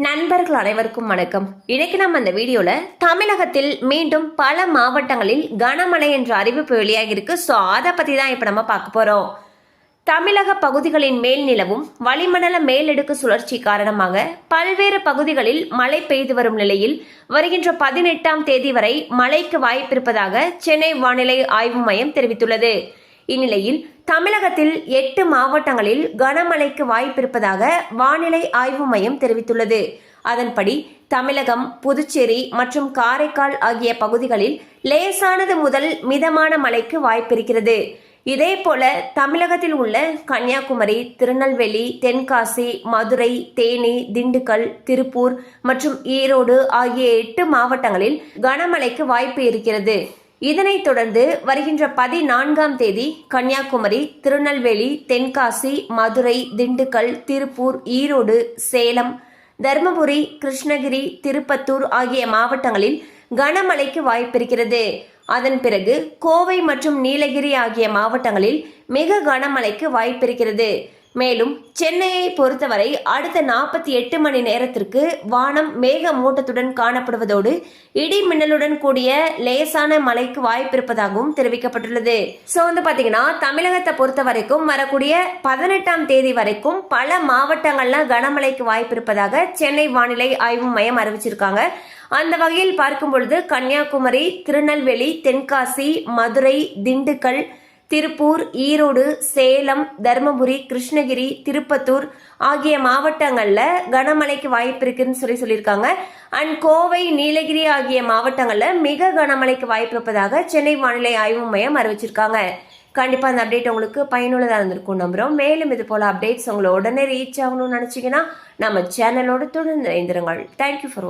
நண்பர்கள் அனைவருக்கும் வணக்கம். இன்னைக்கு நம்ம இந்த வீடியோல தமிழகத்தில் மீண்டும் பல மாவட்டங்களில் கனமழை என்ற அறிவிப்பு வெளியாகி இருக்கு. ஸோ அதை பத்தி தான் இப்ப நம்ம பார்க்க போறோம். தமிழக பகுதிகளின் மேல் நிலவும் வளிமண்டல மேலடுக்கு சுழற்சி காரணமாக பல்வேறு பகுதிகளில் மழை பெய்து வரும் நிலையில் வருகின்ற 18ஆம் தேதி வரை மழைக்கு வாய்ப்பிருப்பதாக சென்னை வானிலை ஆய்வு மையம் தெரிவித்துள்ளது. இந்நிலையில் தமிழகத்தில் 8 மாவட்டங்களில் கனமழைக்கு வாய்ப்பிருப்பதாக வானிலை ஆய்வு மையம் தெரிவித்துள்ளது. அதன்படி தமிழகம், புதுச்சேரி மற்றும் காரைக்கால் ஆகிய பகுதிகளில் லேசானது முதல் மிதமான மழைக்கு வாய்ப்பிருக்கிறது. இதேபோல தமிழகத்தில் உள்ள கன்னியாகுமரி, திருநெல்வேலி, தென்காசி, மதுரை, தேனி, திண்டுக்கல், திருப்பூர் மற்றும் ஈரோடு ஆகிய 8 மாவட்டங்களில் கனமழைக்கு வாய்ப்பு இருக்கிறது. இதனைத் தொடர்ந்து வருகின்ற 14ஆம் தேதி கன்னியாகுமரி, திருநெல்வேலி, தென்காசி, மதுரை, திண்டுக்கல், திருப்பூர், ஈரோடு, சேலம், தர்மபுரி, கிருஷ்ணகிரி, திருப்பத்தூர் ஆகிய மாவட்டங்களில் கனமழைக்கு வாய்ப்பிருக்கிறது. அதன் பிறகு கோவை மற்றும் நீலகிரி ஆகிய மாவட்டங்களில் மிக கனமழைக்கு வாய்ப்பிருக்கிறது. மேலும் சென்னையை பொறுத்தவரை அடுத்த 48 மணி நேரத்திற்கு வானம் மேக மூட்டத்துடன் காணப்படுவதோடு இடி மின்னலுடன் கூடிய லேசான மழைக்கு வாய்ப்பிருப்பதாகவும் தெரிவிக்கப்பட்டுள்ளது. ஸோ பாத்தீங்கன்னா தமிழகத்தை பொறுத்த வரைக்கும் வரக்கூடிய 18ஆம் தேதி வரைக்கும் பல மாவட்டங்கள்ல கனமழைக்கு வாய்ப்பிருப்பதாக சென்னை வானிலை ஆய்வு மையம் அறிவிச்சிருக்காங்க. அந்த வகையில் பார்க்கும் பொழுது கன்னியாகுமரி, திருநெல்வேலி, தென்காசி, மதுரை, திண்டுக்கல், திருப்பூர், ஈரோடு, சேலம், தர்மபுரி, கிருஷ்ணகிரி, திருப்பத்தூர் ஆகிய மாவட்டங்கள்ல கனமழைக்கு வாய்ப்பு இருக்குன்னு சொல்லியிருக்காங்க. அண்ட் கோவை, நீலகிரி ஆகிய மாவட்டங்கள்ல மிக கனமழைக்கு வாய்ப்பு இருப்பதாக சென்னை வானிலை ஆய்வு மையம் அறிவிச்சிருக்காங்க. கண்டிப்பா அந்த அப்டேட் உங்களுக்கு பயனுள்ளதாக இருந்திருக்கும் நம்புறோம். மேலும் இது போல அப்டேட்ஸ் உங்களை உடனே ரீச் ஆகணும்னு நினைச்சீங்கன்னா நம்ம சேனலோடு தொடர்ந்து இணைந்திருங்கள். தேங்க்யூ ஃபார் வாட்சிங்.